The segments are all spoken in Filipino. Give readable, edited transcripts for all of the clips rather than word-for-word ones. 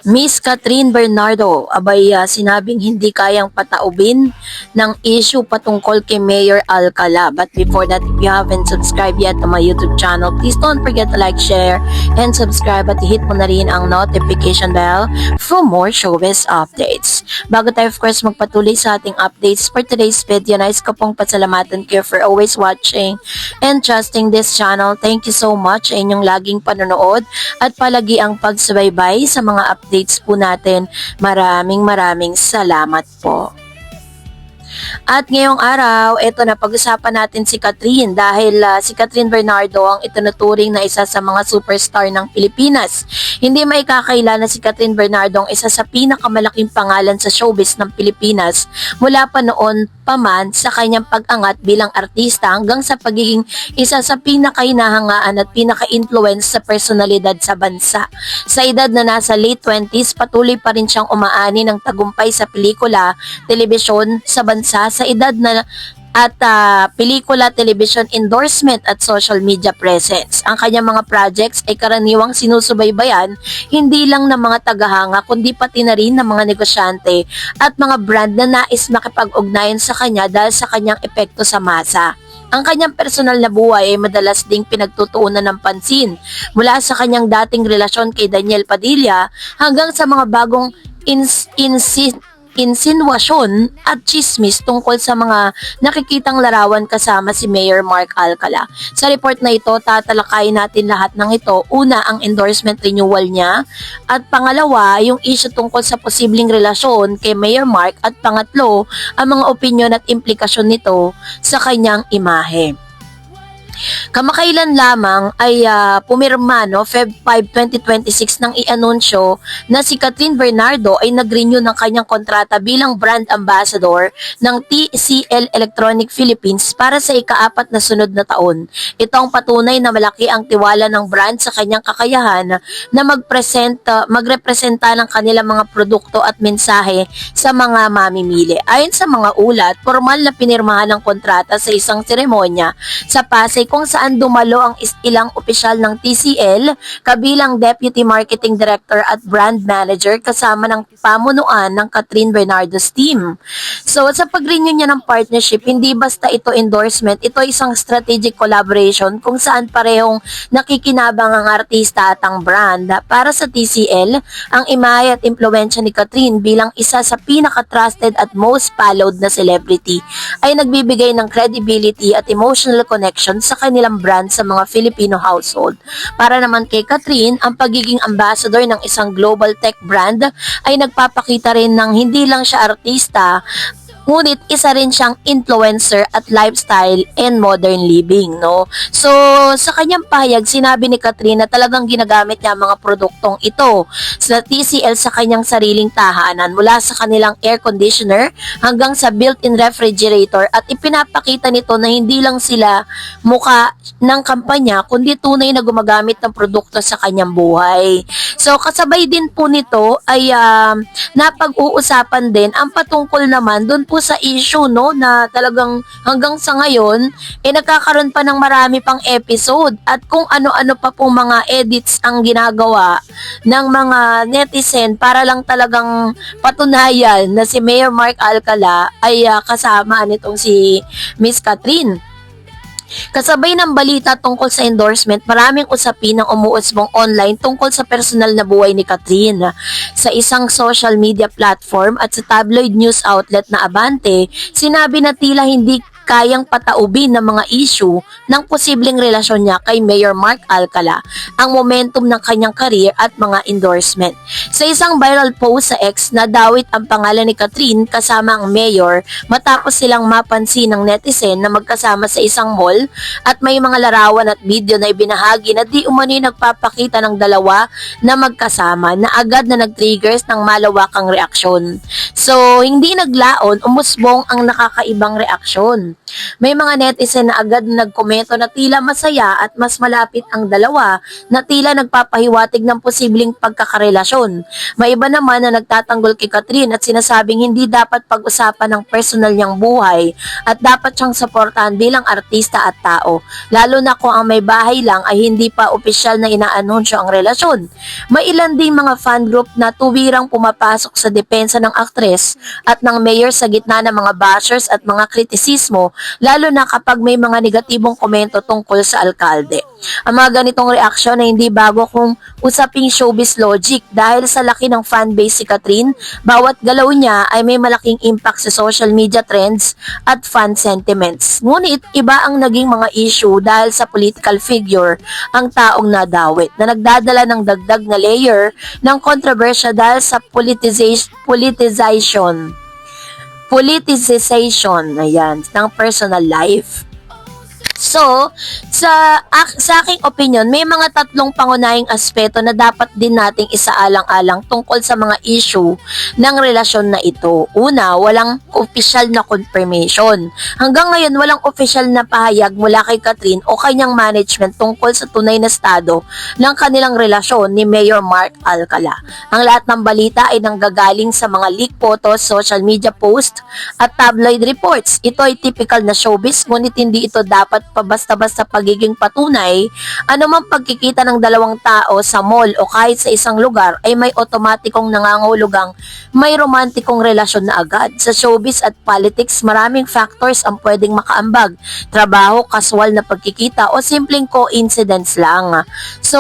Miss Catherine Bernardo, sinabing hindi kayang pataubin ng issue patungkol kay Mayor Alcala. But before that, if you haven't subscribed yet to my YouTube channel, please don't forget to like, share, and subscribe at hit mo na rin ang notification bell for more showbiz updates. Bago tayo of course magpatuloy sa ating updates for today's video, nais ko pong pasalamatan kayo for always watching and trusting this channel. Thank you so much sa inyong laging panonood at palagi ang pagsubaybay sa mga updates po natin. Maraming salamat po. At ngayong araw, ito na pag-usapan natin si Catherine dahil si Catherine Bernardo ang itinuturing na isa sa mga superstar ng Pilipinas. Hindi maikakaila na si Catherine Bernardo ang isa sa pinakamalaking pangalan sa showbiz ng Pilipinas mula pa noon pa man sa kanyang pag-angat bilang artista hanggang sa pagiging isa sa pinakahinahangaan at pinaka-influence sa personalidad sa bansa. Sa edad na nasa late 20s, patuloy pa rin siyang umaani ng tagumpay sa pelikula, telebisyon sa bansa sa edad na at pelikula, television endorsement at social media presence. Ang kanyang mga projects ay karaniwang sinusubaybayan hindi lang ng mga tagahanga kundi pati na rin ng mga negosyante at mga brand na nais makipag-ugnayan sa kanya dahil sa kanyang epekto sa masa. Ang kanyang personal na buhay ay madalas ding pinagtutuunan ng pansin mula sa kanyang dating relasyon kay Daniel Padilla hanggang sa mga bagong insinuasyon at chismis tungkol sa mga nakikitang larawan kasama si Mayor Mark Alcala. Sa report na ito, tatalakayin natin lahat ng ito. Una, ang endorsement renewal niya. At pangalawa, yung issue tungkol sa posibleng relasyon kay Mayor Mark. At pangatlo, ang mga opinyon at implikasyon nito sa kanyang imahe. Kamakailan lamang ay pumirma Feb 5, 2026 nang i-anunsyo na si Catherine Bernardo ay nag-renew ng kanyang kontrata bilang brand ambassador ng TCL Electronic Philippines para sa ika-4 na sunod na taon. Ito ang patunay na malaki ang tiwala ng brand sa kanyang kakayahan na magrepresenta ng kanilang mga produkto at mensahe sa mga mamimili. Ayon sa mga ulat, formal na pinirmahan ng kontrata sa isang seremonya sa Pasay kung saan dumalo ang ilang opisyal ng TCL kabilang Deputy Marketing Director at Brand Manager kasama ng pamunuan ng Catherine Bernardo's team. So sa pag-renew niya ng partnership, hindi basta ito endorsement, ito isang strategic collaboration kung saan parehong nakikinabang ang artista at ang brand. Para sa TCL, ang imahe at impluwensya ni Catherine bilang isa sa pinaka-trusted at most followed na celebrity ay nagbibigay ng credibility at emotional connection sa kanilang brand sa mga Filipino household. Para naman kay Catherine, ang pagiging ambassador ng isang global tech brand ay nagpapakita rin ng hindi lang siya artista, ngunit isa rin siyang influencer at lifestyle and modern living, no? So, sa kanyang pahayag, sinabi ni Catherine na talagang ginagamit niya ang mga produktong ito sa TCL sa kanyang sariling tahanan, mula sa kanilang air conditioner hanggang sa built-in refrigerator, at ipinapakita nito na hindi lang sila muka ng kampanya kundi tunay na gumagamit ng produkto sa kanyang buhay. So, kasabay din po nito ay napag-uusapan din ang patungkol naman doon po sa issue, no, na talagang hanggang sa ngayon nagkakaroon pa ng marami pang episode at kung ano-ano pa pong mga edits ang ginagawa ng mga netizen para lang talagang patunayan na si Mayor Mark Alcala ay kasama nitong si Miss Catherine. Kasabay ng balita tungkol sa endorsement, maraming usapin ang umuusbong online tungkol sa personal na buhay ni Catherine. Sa isang social media platform at sa tabloid news outlet na Abante, sinabi na tila hindi kayang pataubin ng mga issue ng posibleng relasyon niya kay Mayor Mark Alcala, ang momentum ng kanyang career at mga endorsement. Sa isang viral post sa X, nadawit ang pangalan ni Catherine kasama ang mayor matapos silang mapansin ng netizen na magkasama sa isang mall at may mga larawan at video na ibinahagi na di umano'y nagpapakita ng dalawa na magkasama na agad na nag-triggers ng malawakang reaksyon. So, hindi naglaon, umusbong ang nakakaibang reaksyon. May mga netizen na agad nagkomento na tila masaya at mas malapit ang dalawa na tila nagpapahiwatig ng posibleng pagkakarelasyon. May iba naman na nagtatanggol kay Catherine at sinasabing hindi dapat pag-usapan ng personal niyang buhay at dapat siyang suportahan bilang artista at tao, lalo na kung ang may bahay lang ay hindi pa opisyal na inaanunsyo ang relasyon. May ilan ding mga fan group na tuwirang pumapasok sa depensa ng aktres at ng mayor sa gitna ng mga bashers at mga kritisismo, lalo na kapag may mga negatibong komento tungkol sa alkalde. Ang mga ganitong reaksyon ay hindi bago kung usaping showbiz logic dahil sa laki ng fanbase si Catherine, bawat galaw niya ay may malaking impact sa social media trends at fan sentiments. Ngunit iba ang naging mga issue dahil sa political figure ang taong nadawit na nagdadala ng dagdag na layer ng kontrobersya dahil sa politicization, ayan, ng personal life. So, sa aking opinion, may mga tatlong pangunahing aspeto na dapat din nating isaalang-alang tungkol sa mga issue ng relasyon na ito. Una, walang official na confirmation. Hanggang ngayon, walang official na pahayag mula kay Catherine o kanyang management tungkol sa tunay na estado ng kanilang relasyon ni Mayor Mark Alcala. Ang lahat ng balita ay nanggagaling sa mga leak photos, social media posts, at tabloid reports. Ito ay typical na showbiz, ngunit hindi ito dapat basta-basta pagiging patunay. Anumang pagkikita ng dalawang tao sa mall o kahit sa isang lugar ay may otomatikong nangangahulugang may romantikong relasyon na agad. Sa showbiz at politics, maraming factors ang pwedeng makaambag. Trabaho, casual na pagkikita o simpleng coincidence lang. So,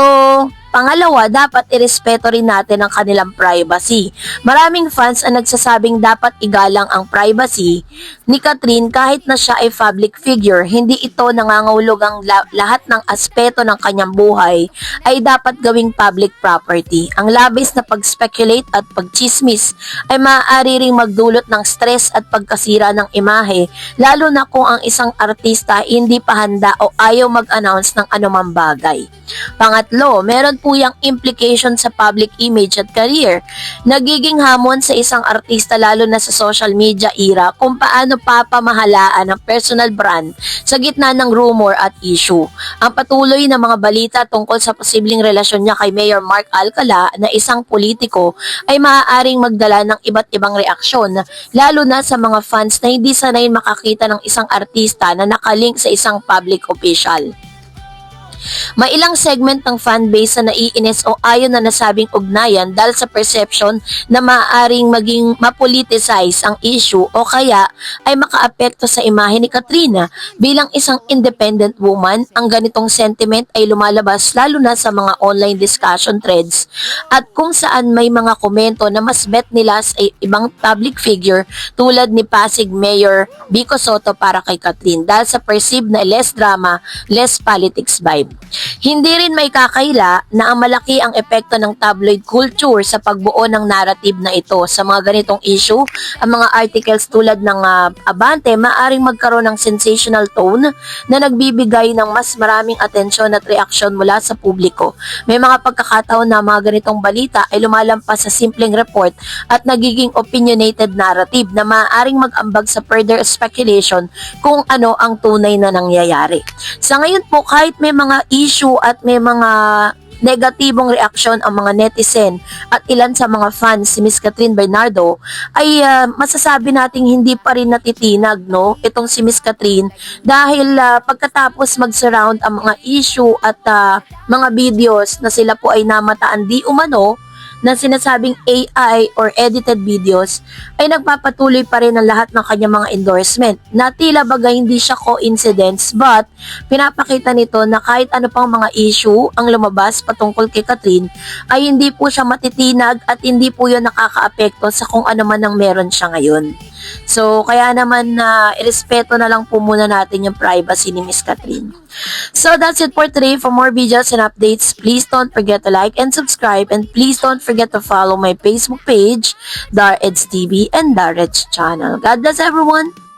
pangalawa, dapat irespeto rin natin ang kanilang privacy. Maraming fans ang nagsasabing dapat igalang ang privacy ni Catherine kahit na siya ay public figure. Hindi ito nangangahulugang lahat ng aspeto ng kanyang buhay ay dapat gawing public property. Ang labis na pag-speculate at pag-chismis ay maaari ring magdulot ng stress at pagkasira ng imahe, lalo na kung ang isang artista hindi pa handa o ayaw mag-announce ng anumang bagay. Pangatlo, meron po yung implication sa public image at career. Nagiging hamon sa isang artista lalo na sa social media era kung paano papamahalaan ang personal brand sa gitna ng rumor at issue. Ang patuloy na mga balita tungkol sa posibleng relasyon niya kay Mayor Mark Alcala na isang politiko ay maaaring magdala ng iba't ibang reaksyon, lalo na sa mga fans na hindi sanay makakita ng isang artista na nakalink sa isang public official. May ilang segment ng fanbase na naiinis o ayaw na nasabing ugnayan dahil sa perception na maaaring maging mapoliticize ang issue o kaya ay makaapekto sa imahe ni Katrina. Bilang isang independent woman, ang ganitong sentiment ay lumalabas lalo na sa mga online discussion threads at kung saan may mga komento na mas bet nila sa ibang public figure tulad ni Pasig Mayor Vico Soto para kay Catherine dahil sa perceived na less drama, less politics vibe. Hindi rin may kakaila na ang malaki ang epekto ng tabloid culture sa pagbuo ng narrative na ito. Sa mga ganitong issue, ang mga articles tulad ng Abante maaring magkaroon ng sensational tone na nagbibigay ng mas maraming atensyon at reaksyon mula sa publiko. May mga pagkakataon na mga ganitong balita ay lumalampas sa simpleng report at nagiging opinionated narrative na maaaring mag-ambag sa further speculation kung ano ang tunay na nangyayari. Sa ngayon po, kahit may mga issue at may mga negatibong reaksyon ang mga netizen at ilan sa mga fans si Miss Catherine Bernardo ay masasabi nating hindi pa rin natitinag itong si Miss Catherine dahil pagkatapos mag-surround ang mga issue at mga videos na sila po ay namataan di umano na sinasabing AI or edited videos ay nagpapatuloy pa rin ang lahat ng kanyang mga endorsement na tila bagay hindi siya coincidence but pinapakita nito na kahit ano pang mga issue ang lumabas patungkol kay Catherine ay hindi po siya matitinag at hindi po yun nakakaapekto sa kung ano man ang meron siya ngayon. So, kaya naman irespeto na lang po muna natin yung privacy ni Miss Catherine. So, that's it for today. For more videos and updates, please don't forget to like and subscribe and please don't forget to follow my Facebook page, DarEds TV and DarEds channel. God bless everyone!